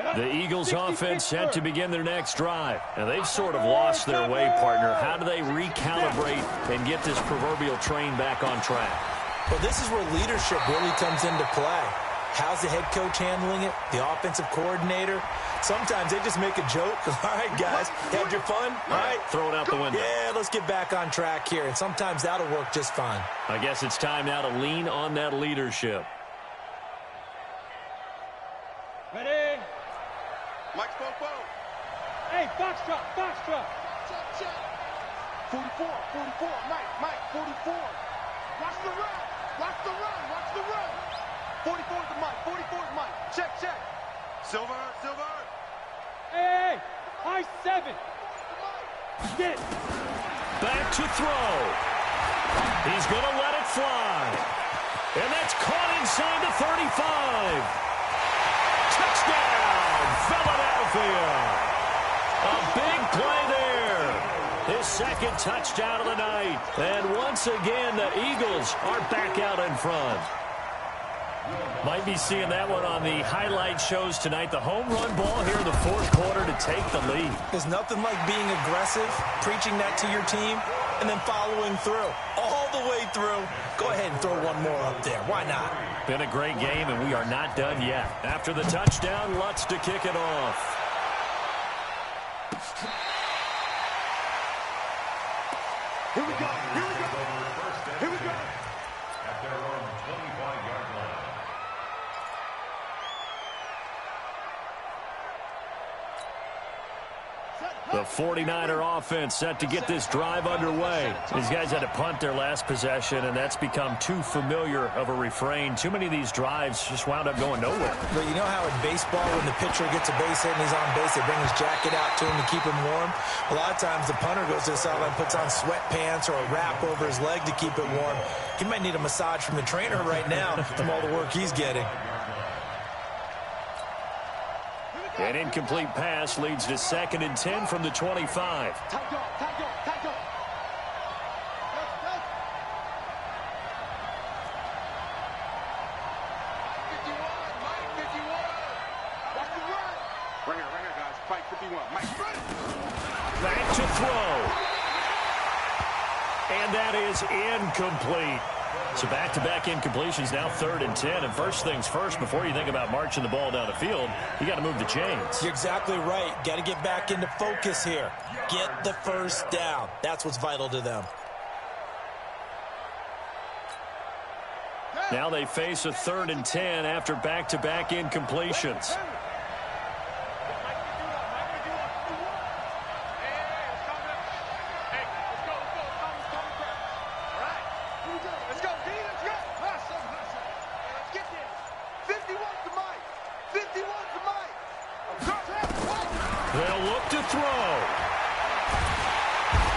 line. The Eagles offense set to begin their next drive. And they've sort of lost their way, partner. How do they recalibrate and get this proverbial train back on track? Well, this is where leadership really comes into play. How's the head coach handling it? The offensive coordinator? Sometimes they just make a joke. All right, guys, had your fun? All right. Throw it out the window. Yeah, let's get back on track here. And sometimes that'll work just fine. I guess it's time now to lean on that leadership. Ready? Mike Spopo. Hey, foxtrot, foxtrot. Check, check. 44, Mike, 44. Watch the run, watch the run, watch the run. 44 to Mike, 44 to Mike. Check, check. Silver. Hey, high 7. Get. Back to throw. He's going to let it fly. And that's caught inside the 35. Touchdown, Philadelphia. A big play there. His second touchdown of the night. And once again, the Eagles are back out in front. Might be seeing that one on the highlight shows tonight. The home run ball here in the fourth quarter to take the lead. There's nothing like being aggressive, preaching that to your team, and then following through. All the way through. Go ahead and throw one more up there. Why not? Been a great game, and we are not done yet. After the touchdown, Lutz to kick it off. Here we go. At their own 25-yard line. The 49er offense set to get this drive underway. These guys had to punt their last possession, and that's become too familiar of a refrain. Too many of these drives just wound up going nowhere. But you know how in baseball, when the pitcher gets a base hit and he's on base, they bring his jacket out to him to keep him warm? A lot of times the punter goes to the sideline, puts on sweatpants or a wrap over his leg to keep it warm. He might need a massage from the trainer right now from all the work he's getting. An incomplete pass leads to 2nd and 10 from the 25. Tight go. Mike 51. Watch the run. Right here, guys. Fight 51. Mike, run. Back to throw. And that is incomplete. So back-to-back incompletions, now 3rd and 10. And first things first, before you think about marching the ball down the field, you got to move the chains. You're exactly right. Got to get back into focus here. Get the first down. That's what's vital to them. Now they face a 3rd and 10 after back-to-back incompletions. They'll look to throw.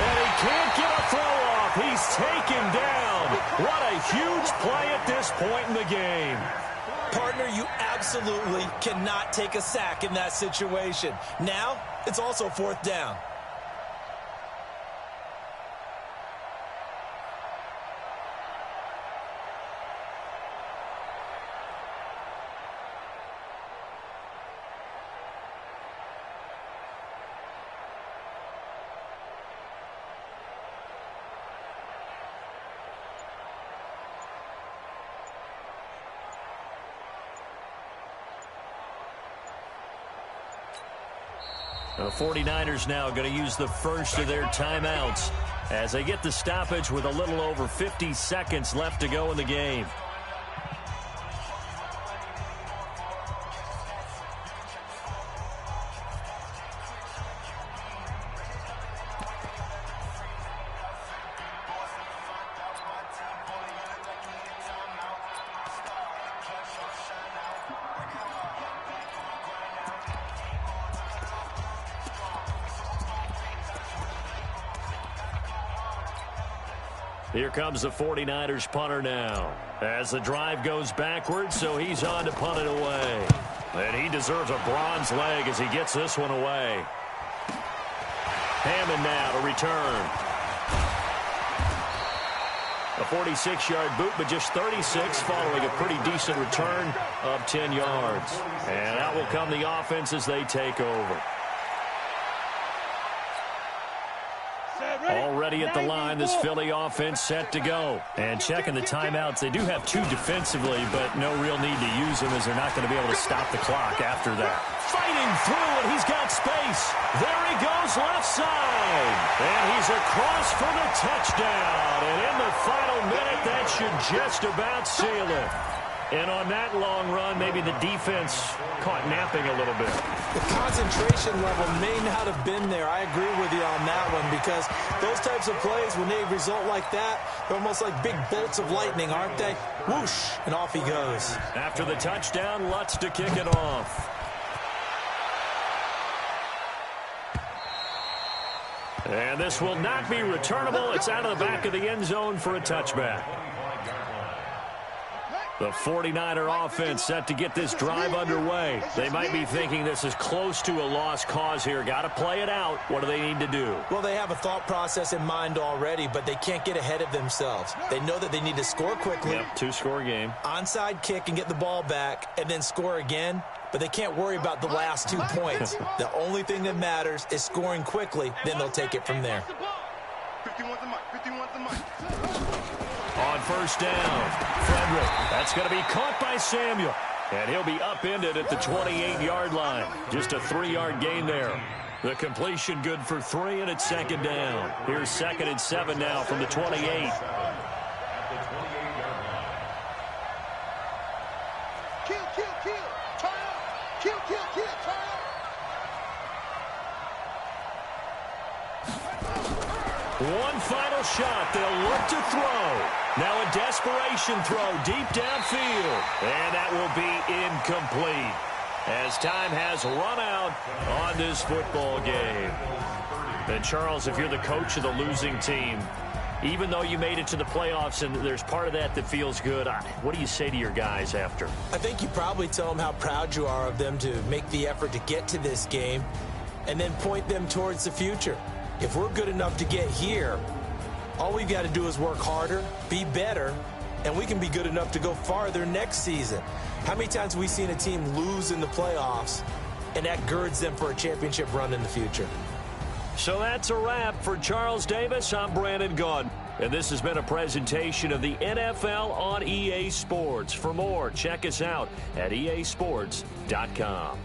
And he can't get a throw off. He's taken down. What a huge play at this point in the game. Partner, you absolutely cannot take a sack in that situation. Now, it's also 4th down. The 49ers now going to use the first of their timeouts as they get the stoppage with a little over 50 seconds left to go in the game. Here comes the 49ers punter now as the drive goes backwards, so he's on to punt it away. And he deserves a bronze leg as he gets this one away. Hammond now to return. A 46-yard boot, but just 36 following a pretty decent return of 10 yards. And out will come the offense as they take over. Already at the line, this Philly offense set to go. And checking the timeouts, they do have 2 defensively, but no real need to use them as they're not going to be able to stop the clock after that. Fighting through, and he's got space. There he goes left side. And he's across for the touchdown. And in the final minute, that should just about seal it. And on that long run, maybe the defense caught napping a little bit. The concentration level may not have been there. I agree with you on that one because those types of plays, when they result like that, they're almost like big bolts of lightning, aren't they? Whoosh, and off he goes. After the touchdown, Lutz to kick it off. And this will not be returnable. It's out of the back of the end zone for a touchback. The 49er offense set to get this drive underway. They might be thinking this is close to a lost cause here. Got to play it out. What do they need to do? Well, they have a thought process in mind already, but they can't get ahead of themselves. They know that they need to score quickly. Yep, 2-score game. Onside kick and get the ball back and then score again. But they can't worry about the last 2 points. The only thing that matters is scoring quickly. Then they'll take it from there. 51's the mic. On first down, Frederick. That's going to be caught by Samuel. And he'll be upended at the 28-yard line. Just a 3-yard gain there. The completion good for 3, and it's 2nd down. Here's 2nd and 7 now from the 28. Kill. Turn up. Kill. Turn up. One final shot. They'll look to throw. Now a desperation throw deep downfield. And that will be incomplete as time has run out on this football game. And Charles, if you're the coach of the losing team, even though you made it to the playoffs and there's part of that feels good, what do you say to your guys after? I think you probably tell them how proud you are of them to make the effort to get to this game and then point them towards the future. If we're good enough to get here, all we've got to do is work harder, be better, and we can be good enough to go farther next season. How many times have we seen a team lose in the playoffs, and that girds them for a championship run in the future? So that's a wrap for Charles Davis. I'm Brandon Gaudin, and this has been a presentation of the NFL on EA Sports. For more, check us out at easports.com.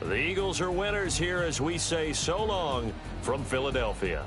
The Eagles are winners here as we say so long from Philadelphia.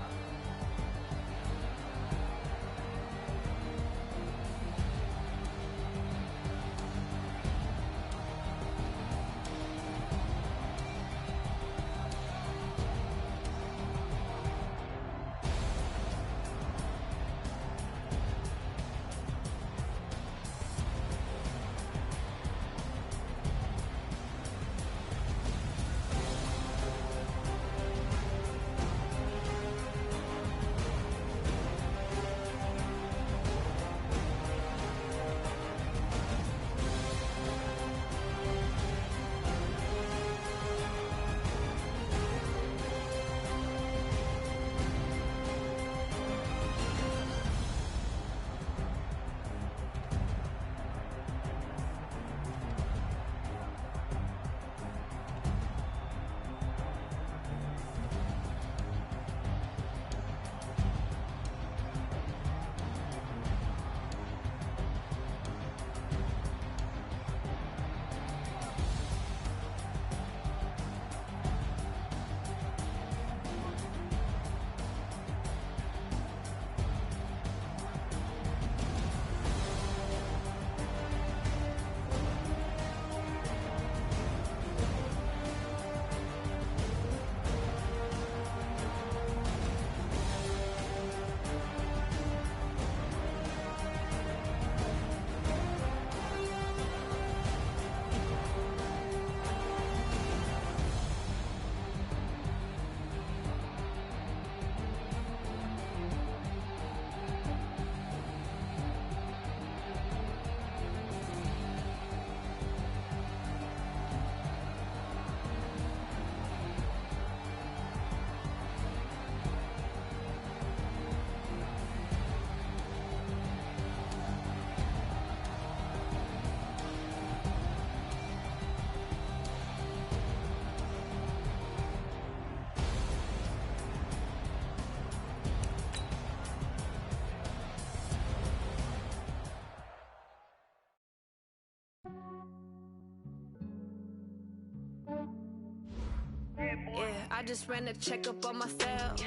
I just ran a checkup on myself.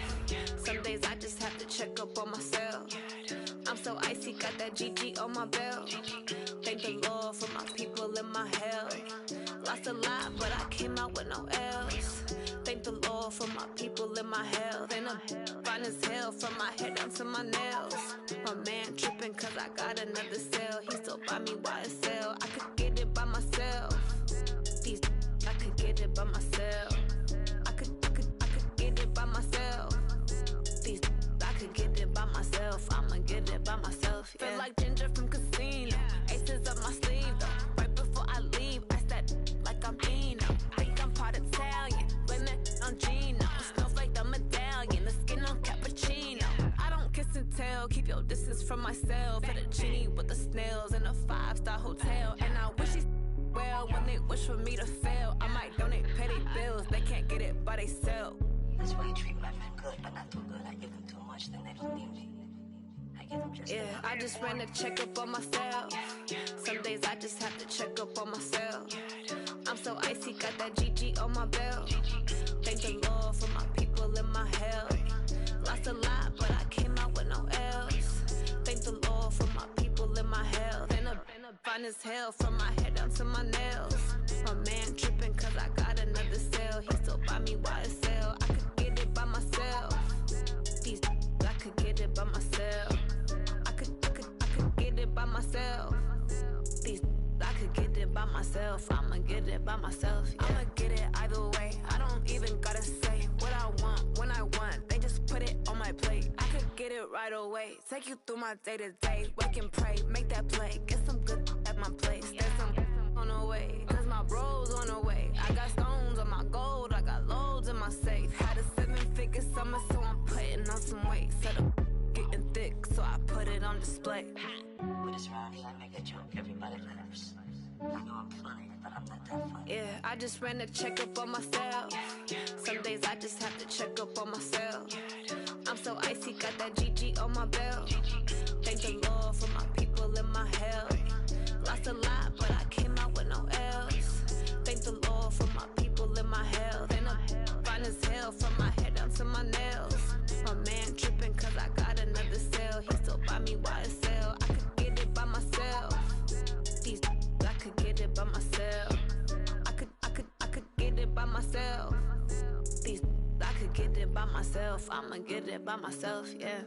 Some days I just have to check up on myself. I'm so icy, got that GG on my belt. Thank the Lord for my people in my hell. Lost a lot, but I came out with no L's. Thank the Lord for my people in my health. And I'm fine as hell from my head down to my nails. My man tripping cause I got another cell. He still buy me YSL. I could get it by myself. These I could get it by myself. I could get it by myself. These I could get it by myself. I'ma get it by myself. Yeah. Feel like Ginger from Casino. Aces up my sleeve though. Right before I leave, I said like I'm Eno. Think I'm part Italian. Blame it on Gino. Smells like the medallion. The skin on cappuccino. I don't kiss and tell. Keep your distance from myself. Fettuccine with the snails in a 5-star hotel. And I wish these well when they wish for me to fail. I might donate petty bills. They can't get it by they sell. That's why you treat my men good, but not too good. I give them too much, then they don't need me. I give them just enough. I just ran a checkup on myself. Some days I just have to check up on myself. I'm so icy, got that GG on my belt. Thank the Lord for my people in my hell. Lost a lot, but I came out with no L's. Thank the Lord for my people in my health. And I'm fine as hell from my head down to my nails. My man tripping cause I got another cell. He still buy me YSL. I could get it by myself. These I could get it by myself. I could get it by myself. These I could get it by myself. I'ma get it by myself. Yeah. I'ma get it either way. I don't even gotta say what I want when I want. They just put it on my plate. I could get it right away. Take you through my day to day. Wake and pray, make that play. Get some good at my place. There's some on the way. Cause my bro's on the way. I got stones on my gold. I got loads in my safe. Had a 7-figure summer, so I'm putting on some weight. Set up getting thick, so I put it on display. With this round here, I make a joke. Everybody laughs. I know I'm funny, but I'm not that funny. Yeah, I just ran a checkup on myself. Some days I just have to check up on myself. I'm so icy, got that GG on my belt. Thank the Lord for my people in my hell. Lost a lot, but I came out with no L's. Thank the Lord for my people in my health. And I'm fine as hell from my head down to my nails. My man tripping cause I got another cell. He still buy me YSL. I could get it by myself. These I could get it by myself. I could get it by myself. These I could get it by myself. I'ma get it by myself, yeah.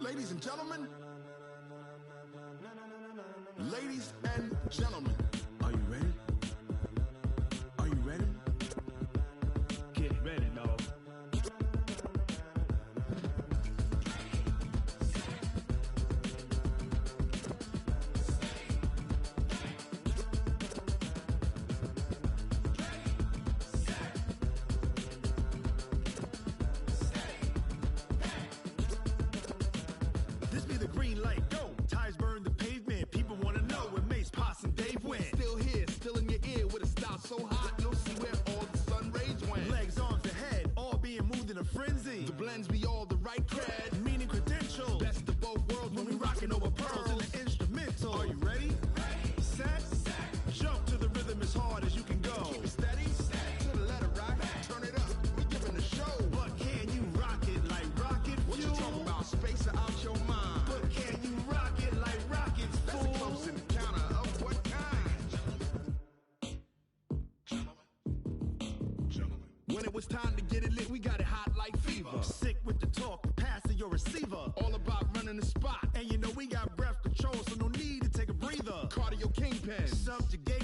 Ladies and gentlemen, ladies and gentlemen, are you ready? Are you ready? Get ready, dog. This be the green light, go. Tires burn the pavement. People want to know where Mace, Poss, and Dave went. Still here, still in your ear with a style so hot, you'll see where all the sun rays went. Legs, arms, and head, all being moved in a frenzy. The blends be all the right cred, meaning credentials. Best of both worlds when we rockin' over pearls in the instrumental. Are you ready? Set, jump to the rhythm as hard as you can go. Keep it steady, to the letter rock, turn it up. We giving a show. But can you rock it like rocket fuel? What you talking about? Space out your mind. But can you rock it like rockets, fool? That's a close encounter of what kind? When it was time to get it lit, we got it hot like fever. Sick with the talk, passing your receiver. All about running the spot. And you know we got breath control, so no need to take a breather. Cardio kingpin, subjugate